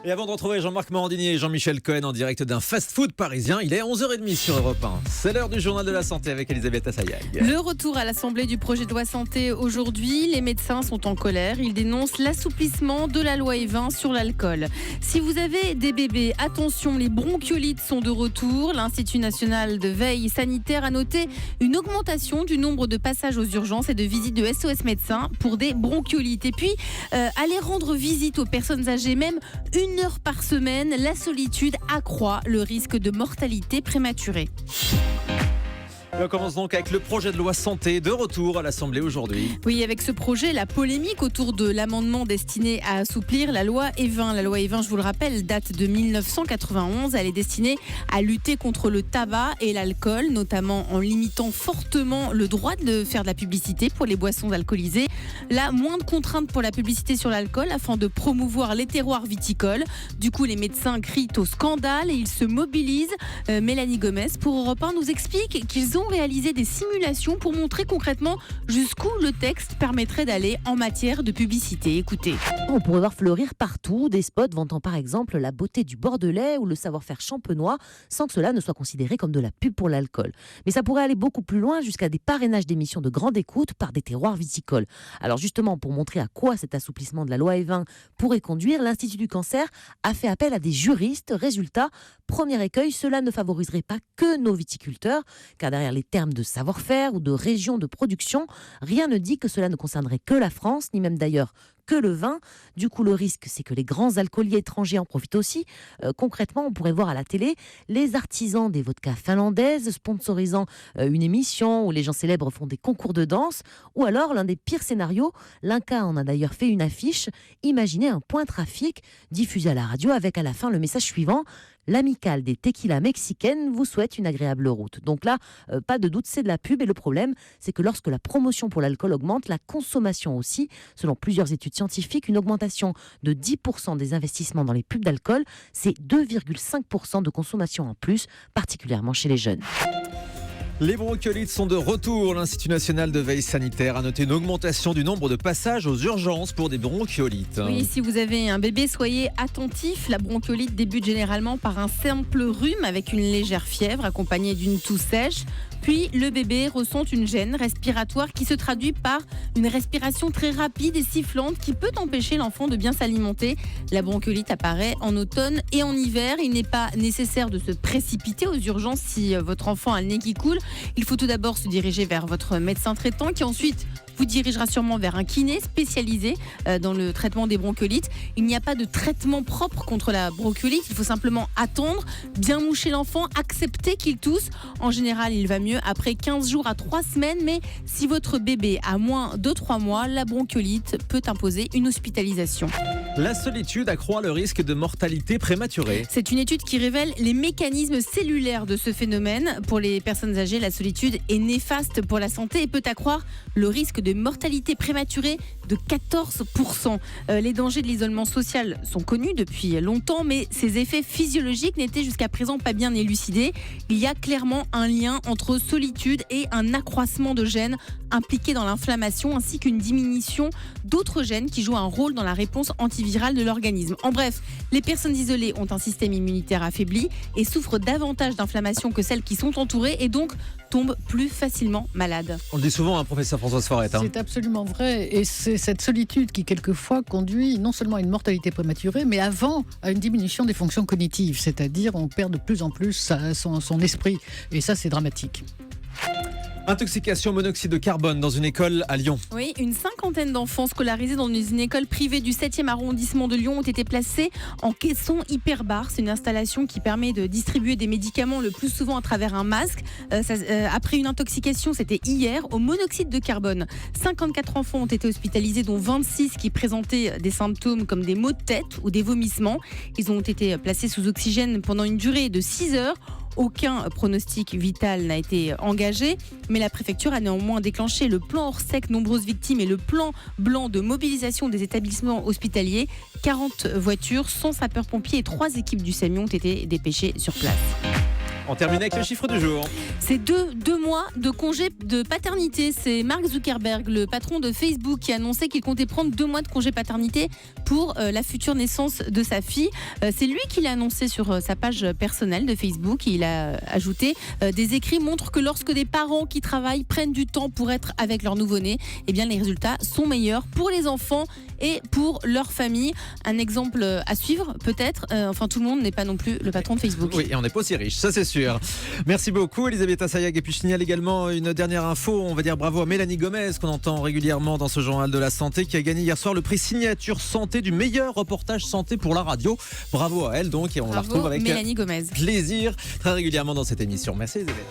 Et avant de retrouver Jean-Marc Morandini et Jean-Michel Cohen en direct d'un fast-food parisien, il est 11h30 sur Europe 1. C'est l'heure du journal de la santé avec Elisabeth Assayag. Le retour à l'Assemblée du projet de loi santé aujourd'hui. Les médecins sont en colère. Ils dénoncent l'assouplissement de la loi E20 sur l'alcool. Si vous avez des bébés, attention, les bronchiolites sont de retour. L'Institut national de veille sanitaire a noté une augmentation du nombre de passages aux urgences et de visites de SOS médecins pour des bronchiolites. Et puis, aller rendre visite aux personnes âgées, même 1 heure par semaine, la solitude accroît le risque de mortalité prématurée. On commence donc avec le projet de loi santé de retour à l'Assemblée aujourd'hui. Oui, avec ce projet, la polémique autour de l'amendement destiné à assouplir la loi E20. La loi E20, je vous le rappelle, date de 1991. Elle est destinée à lutter contre le tabac et l'alcool, notamment en limitant fortement le droit de faire de la publicité pour les boissons alcoolisées. Là, moins de contraintes pour la publicité sur l'alcool afin de promouvoir les terroirs viticoles. Du coup, les médecins crient au scandale et ils se mobilisent. Mélanie Gomez, pour Europe 1, nous explique qu'ils ont réalisé des simulations pour montrer concrètement jusqu'où le texte permettrait d'aller en matière de publicité. Écoutez. On pourrait voir fleurir partout des spots vantant par exemple la beauté du Bordelais ou le savoir-faire champenois sans que cela ne soit considéré comme de la pub pour l'alcool. Mais ça pourrait aller beaucoup plus loin jusqu'à des parrainages d'émissions de grande écoute par des terroirs viticoles. Alors justement, pour montrer à quoi cet assouplissement de la loi E20 pourrait conduire, l'Institut du cancer a fait appel à des juristes. Résultat, premier écueil, cela ne favoriserait pas que nos viticulteurs, car derrière les termes de savoir-faire ou de région de production, rien ne dit que cela ne concernerait que la France, ni même d'ailleurs que le vin. Du coup, le risque, c'est que les grands alcooliers étrangers en profitent aussi. Concrètement, on pourrait voir à la télé les artisans des vodkas finlandaises sponsorisant une émission où les gens célèbres font des concours de danse. Ou alors, l'un des pires scénarios, l'Inca en a d'ailleurs fait une affiche. Imaginez un point trafic diffusé à la radio avec à la fin le message suivant: l'amicale des tequilas mexicaines vous souhaite une agréable route. Donc là, pas de doute, c'est de la pub. Et le problème, c'est que lorsque la promotion pour l'alcool augmente, la consommation aussi. Selon plusieurs études scientifiques, une augmentation de 10% des investissements dans les pubs d'alcool, c'est 2,5% de consommation en plus, particulièrement chez les jeunes. Les bronchiolites sont de retour. L'Institut national de veille sanitaire a noté une augmentation du nombre de passages aux urgences pour des bronchiolites. Oui, si vous avez un bébé, soyez attentifs. La bronchiolite débute généralement par un simple rhume avec une légère fièvre accompagnée d'une toux sèche. Puis le bébé ressent une gêne respiratoire qui se traduit par une respiration très rapide et sifflante qui peut empêcher l'enfant de bien s'alimenter. La bronchiolite apparaît en automne et en hiver. Il n'est pas nécessaire de se précipiter aux urgences si votre enfant a le nez qui coule. Il faut tout d'abord se diriger vers votre médecin traitant qui ensuite vous dirigera sûrement vers un kiné spécialisé dans le traitement des bronchiolites. Il n'y a pas de traitement propre contre la bronchiolite. Il faut simplement attendre, bien moucher l'enfant, accepter qu'il tousse. En général, il va mieux après 15 jours à 3 semaines. Mais si votre bébé a moins de 3 mois, la bronchiolite peut imposer une hospitalisation. La solitude accroît le risque de mortalité prématurée. C'est une étude qui révèle les mécanismes cellulaires de ce phénomène. Pour les personnes âgées, la solitude est néfaste pour la santé et peut accroître le risque de mortalité prématurée de 14%. Les dangers de l'isolement social sont connus depuis longtemps, mais ces effets physiologiques n'étaient jusqu'à présent pas bien élucidés. Il y a clairement un lien entre solitude et un accroissement de gènes impliqués dans l'inflammation, ainsi qu'une diminution d'autres gènes qui jouent un rôle dans la réponse antivirale de l'organisme. En bref, les personnes isolées ont un système immunitaire affaibli et souffrent davantage d'inflammation que celles qui sont entourées et donc tombent plus facilement malades. On le dit souvent, professeur Françoise Forest. C'est absolument vrai. Et c'est cette solitude qui, quelquefois, conduit non seulement à une mortalité prématurée, mais avant à une diminution des fonctions cognitives. C'est-à-dire, on perd de plus en plus son esprit. Et ça, c'est dramatique. Intoxication au monoxyde de carbone dans une école à Lyon. Oui, une 50aine d'enfants scolarisés dans une école privée du 7e arrondissement de Lyon ont été placés en caisson hyperbare. C'est une installation qui permet de distribuer des médicaments le plus souvent à travers un masque. Après une intoxication, c'était hier, au monoxyde de carbone. 54 enfants ont été hospitalisés, dont 26 qui présentaient des symptômes comme des maux de tête ou des vomissements. Ils ont été placés sous oxygène pendant une durée de 6 heures. Aucun pronostic vital n'a été engagé, mais la préfecture a néanmoins déclenché le plan Orsec nombreuses victimes et le plan blanc de mobilisation des établissements hospitaliers. 40 voitures, 100 sapeurs-pompiers et 3 équipes du SAMU ont été dépêchées sur place. On termine avec le chiffre du jour. C'est deux mois de congé de paternité. C'est Mark Zuckerberg, le patron de Facebook, qui a annoncé qu'il comptait prendre 2 mois de congé paternité pour la future naissance de sa fille. C'est lui qui l'a annoncé sur sa page personnelle de Facebook. Il a ajouté des écrits montrent que lorsque des parents qui travaillent prennent du temps pour être avec leur nouveau-né, eh bien les résultats sont meilleurs pour les enfants et pour leur famille. Un exemple à suivre peut-être. Enfin, tout le monde n'est pas non plus le patron de Facebook. Oui, et on n'est pas aussi riche, ça c'est sûr. Merci beaucoup Elisabeth Assayag. Et puis je signale également une dernière info. On va dire bravo à Mélanie Gomez, qu'on entend régulièrement dans ce journal de la santé, qui a gagné hier soir le prix Signature Santé du meilleur reportage santé pour la radio. Bravo à elle donc, et on la retrouve avec Mélanie Gomez. plaisir très régulièrement dans cette émission. Merci Elisabeth.